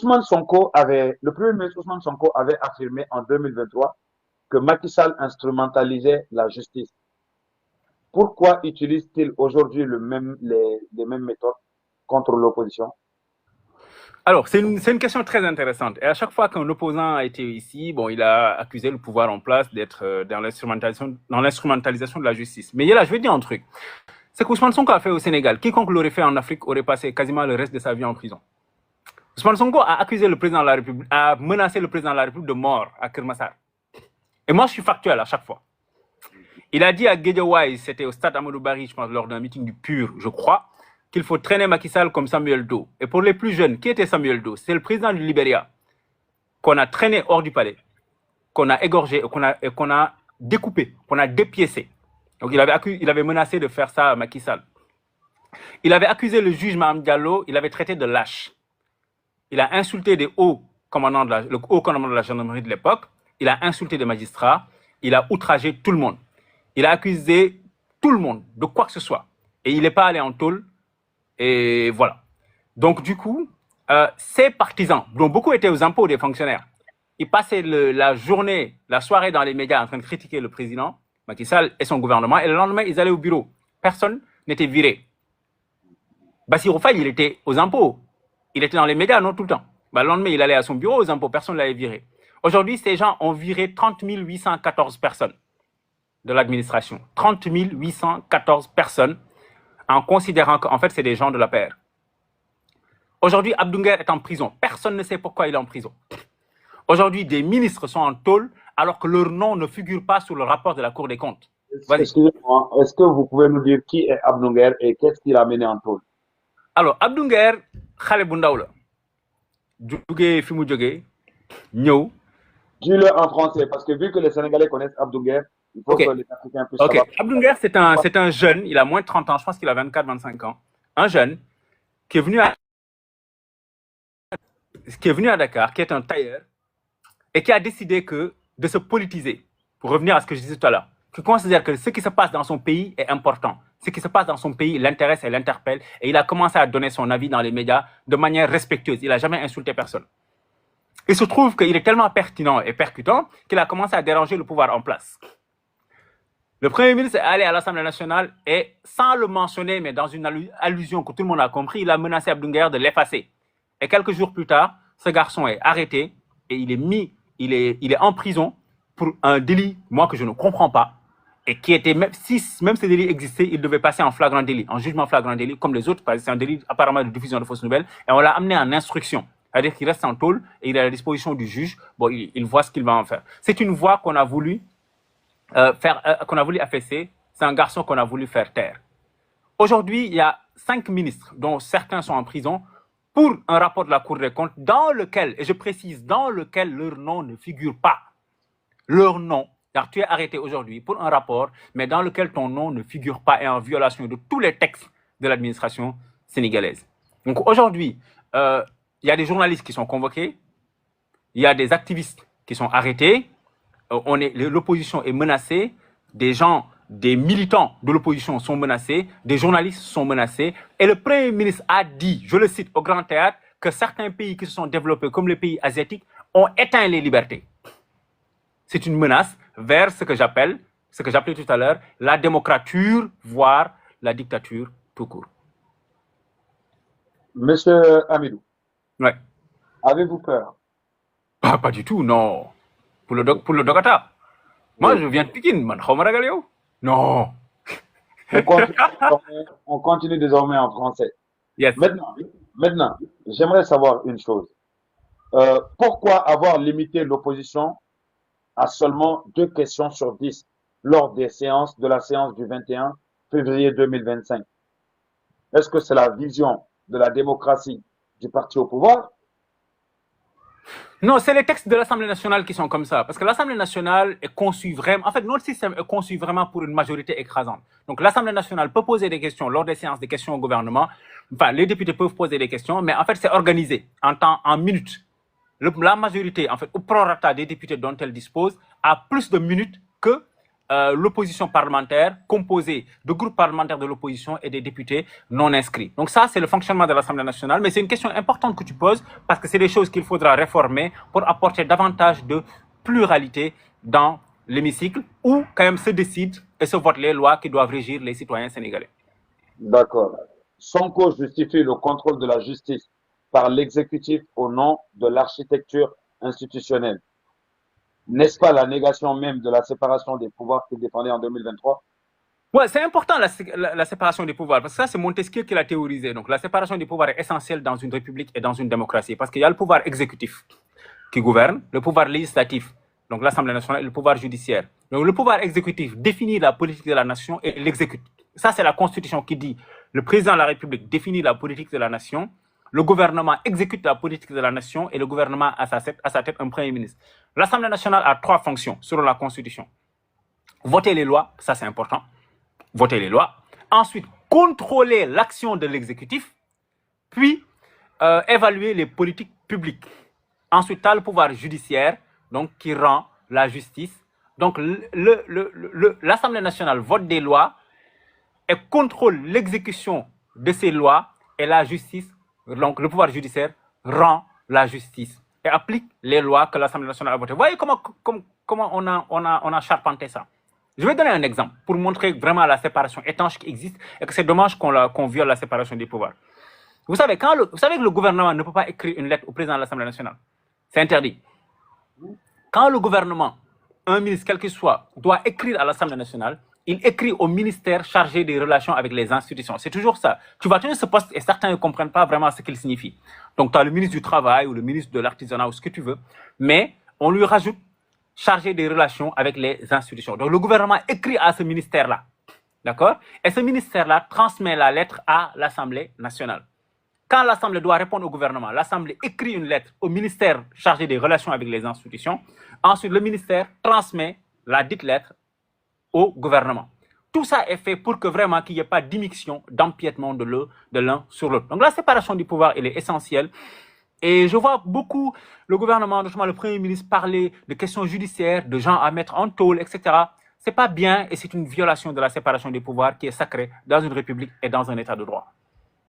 le premier ministre Ousmane Sonko avait affirmé en 2023 que Macky Sall instrumentalisait la justice. Pourquoi utilise-t-il aujourd'hui les mêmes méthodes contre l'opposition? Alors, c'est une question très intéressante. Et à chaque fois qu'un opposant a été ici, bon, il a accusé le pouvoir en place d'être dans l'instrumentalisation de la justice. Mais là, je vais dire un truc. C'est qu'Ousmane Sonko a fait au Sénégal. Quiconque l'aurait fait en Afrique aurait passé quasiment le reste de sa vie en prison. Ousmane Sonko a accusé le président de la République, a menacé le président de la République de mort à Kermassar. Et moi, je suis factuel à chaque fois. Il a dit à Guédiawaye, c'était au stade Amadou Barry, je pense, lors d'un meeting du PUR, je crois, qu'il faut traîner Macky Sall comme Samuel Doe. Et pour les plus jeunes, qui était Samuel Doe? C'est le président du Libéria qu'on a traîné hors du palais, qu'on a égorgé, qu'on a découpé, qu'on a dépiécé. Donc il avait menacé de faire ça à Macky Sall. Il avait accusé le juge Maham Diallo, il avait traité de lâche. Il a insulté le haut commandement de la gendarmerie de l'époque, il a insulté des magistrats, il a outragé tout le monde. Il a accusé tout le monde de quoi que ce soit. Et il n'est pas allé en tôle. Et voilà. Donc, du coup, ces partisans, dont beaucoup étaient aux impôts des fonctionnaires, ils passaient la journée, la soirée dans les médias en train de critiquer le président, Macky Sall et son gouvernement. Et le lendemain, ils allaient au bureau. Personne n'était viré. Bassirou Faye, il était aux impôts. Il était dans les médias, non, tout le temps. Le lendemain, il allait à son bureau aux impôts. Personne ne l'avait viré. Aujourd'hui, ces gens ont viré 30 814 personnes de l'administration. 30 814 personnes en considérant qu'en fait, c'est des gens de la paire. Aujourd'hui, Abdounger est en prison. Personne ne sait pourquoi il est en prison. Aujourd'hui, des ministres sont en tôle alors que leur nom ne figure pas sur le rapport de la Cour des comptes. Excusez-moi, est-ce que vous pouvez nous dire qui est Abdounger et qu'est-ce qu'il a mené en tôle? Alors, Abdounger, Khaled Boundaoula, Djougé Fimou Djogé, Nyo. Dis-le en français, parce que vu que les Sénégalais connaissent Abdounger, il faut que les Africains puissent savoir. Abdounger, c'est un jeune, il a moins de 30 ans, je pense qu'il a 24-25 ans. Un jeune qui est venu à Dakar, qui est un tailleur, et qui a décidé de se politiser, pour revenir à ce que je disais tout à l'heure, qui considère que ce qui se passe dans son pays est important. Ce qui se passe dans son pays l'intéresse et l'interpelle, et il a commencé à donner son avis dans les médias de manière respectueuse. Il n'a jamais insulté personne. Il se trouve qu'il est tellement pertinent et percutant qu'il a commencé à déranger le pouvoir en place. Le Premier ministre est allé à l'Assemblée nationale et, sans le mentionner, mais dans une allusion que tout le monde a compris, il a menacé Abdounger de l'effacer. Et quelques jours plus tard, ce garçon est arrêté et il est en prison pour un délit, moi, que je ne comprends pas, et qui était, même si ce délit existait, il devait passer en flagrant délit, en jugement flagrant délit, comme les autres, parce que c'est un délit apparemment de diffusion de fausses nouvelles, et on l'a amené en instruction. C'est-à-dire qu'il reste en tôle et il est à la disposition du juge. Bon, il voit ce qu'il va en faire. C'est une voie qu'on a voulu affaisser. C'est un garçon qu'on a voulu faire taire. Aujourd'hui, il y a 5 ministres, dont certains sont en prison, pour un rapport de la Cour des comptes dans lequel, et je précise, dans lequel leur nom ne figure pas. Leur nom, car tu es arrêté aujourd'hui pour un rapport, mais dans lequel ton nom ne figure pas et en violation de tous les textes de l'administration sénégalaise. Donc aujourd'hui, il y a des journalistes qui sont convoqués, il y a des activistes qui sont arrêtés, l'opposition est menacée, des militants de l'opposition sont menacés, des journalistes sont menacés, et le Premier ministre a dit, je le cite au Grand Théâtre, que certains pays qui se sont développés, comme les pays asiatiques, ont éteint les libertés. C'est une menace vers ce que j'appelais tout à l'heure, la démocrature, voire la dictature tout court. Monsieur Amidou, ouais. Avez-vous peur? Pas du tout, non. Pour le Dogata. Moi, je viens de Pékin, man. Non. On continue désormais en français. Yes. Maintenant, j'aimerais savoir une chose. Pourquoi avoir limité l'opposition à seulement 2 questions sur 10 lors de la séance du 21 février 2025? Est-ce que c'est la vision de la démocratie du parti au pouvoir? Non, c'est les textes de l'Assemblée nationale qui sont comme ça. Parce que l'Assemblée nationale est conçue vraiment... En fait, notre système est conçu vraiment pour une majorité écrasante. Donc, l'Assemblée nationale peut poser des questions lors des séances des questions au gouvernement. Enfin, les députés peuvent poser des questions, mais en fait, c'est organisé en minutes. La majorité, en fait, au prorata des députés dont elle dispose, a plus de minutes que l'opposition parlementaire composée de groupes parlementaires de l'opposition et des députés non inscrits. Donc ça, c'est le fonctionnement de l'Assemblée nationale, mais c'est une question importante que tu poses parce que c'est des choses qu'il faudra réformer pour apporter davantage de pluralité dans l'hémicycle où quand même se décident et se votent les lois qui doivent régir les citoyens sénégalais. D'accord. Sonko justifie le contrôle de la justice par l'exécutif au nom de l'architecture institutionnelle. N'est-ce pas la négation même de la séparation des pouvoirs qu'il défendait en 2023? Ouais, c'est important la séparation des pouvoirs, parce que ça, c'est Montesquieu qui l'a théorisé. Donc, la séparation des pouvoirs est essentielle dans une république et dans une démocratie, parce qu'il y a le pouvoir exécutif qui gouverne, le pouvoir législatif, donc l'Assemblée nationale, et le pouvoir judiciaire. Donc, le pouvoir exécutif définit la politique de la nation et l'exécute. Ça, c'est la Constitution qui dit le président de la République définit la politique de la nation, le gouvernement exécute la politique de la nation et le gouvernement a à sa tête un Premier ministre. L'Assemblée nationale a 3 fonctions selon la Constitution. Voter les lois, ça c'est important. Voter les lois. Ensuite, contrôler l'action de l'exécutif. Puis, évaluer les politiques publiques. Ensuite, tu as le pouvoir judiciaire, donc qui rend la justice. Donc, l'Assemblée nationale vote des lois et contrôle l'exécution de ces lois et la justice, donc le pouvoir judiciaire, rend la justice et applique les lois que l'Assemblée nationale a votées. Vous voyez comment on a charpenté ça. Je vais donner un exemple pour montrer vraiment la séparation étanche qui existe et que c'est dommage qu'on viole la séparation des pouvoirs. Vous savez que le gouvernement ne peut pas écrire une lettre au président de l'Assemblée nationale. C'est interdit. Quand le gouvernement, un ministre quel qu'il soit, doit écrire à l'Assemblée nationale, il écrit au ministère chargé des relations avec les institutions. C'est toujours ça. Tu vas tenir ce poste et certains ne comprennent pas vraiment ce qu'il signifie. Donc, tu as le ministre du Travail ou le ministre de l'Artisanat ou ce que tu veux, mais on lui rajoute chargé des relations avec les institutions. Donc, le gouvernement écrit à ce ministère-là. D'accord? Et ce ministère-là transmet la lettre à l'Assemblée nationale. Quand l'Assemblée doit répondre au gouvernement, l'Assemblée écrit une lettre au ministère chargé des relations avec les institutions. Ensuite, le ministère transmet la dite lettre au gouvernement. Tout ça est fait pour que vraiment qu'il n'y ait pas d'immixtion, d'empiètement de l'un sur l'autre. Donc la séparation du pouvoir, elle est essentielle. Et je vois beaucoup le gouvernement, notamment le Premier ministre, parler de questions judiciaires, de gens à mettre en tôle, etc. C'est pas bien et c'est une violation de la séparation des pouvoirs qui est sacrée dans une république et dans un état de droit.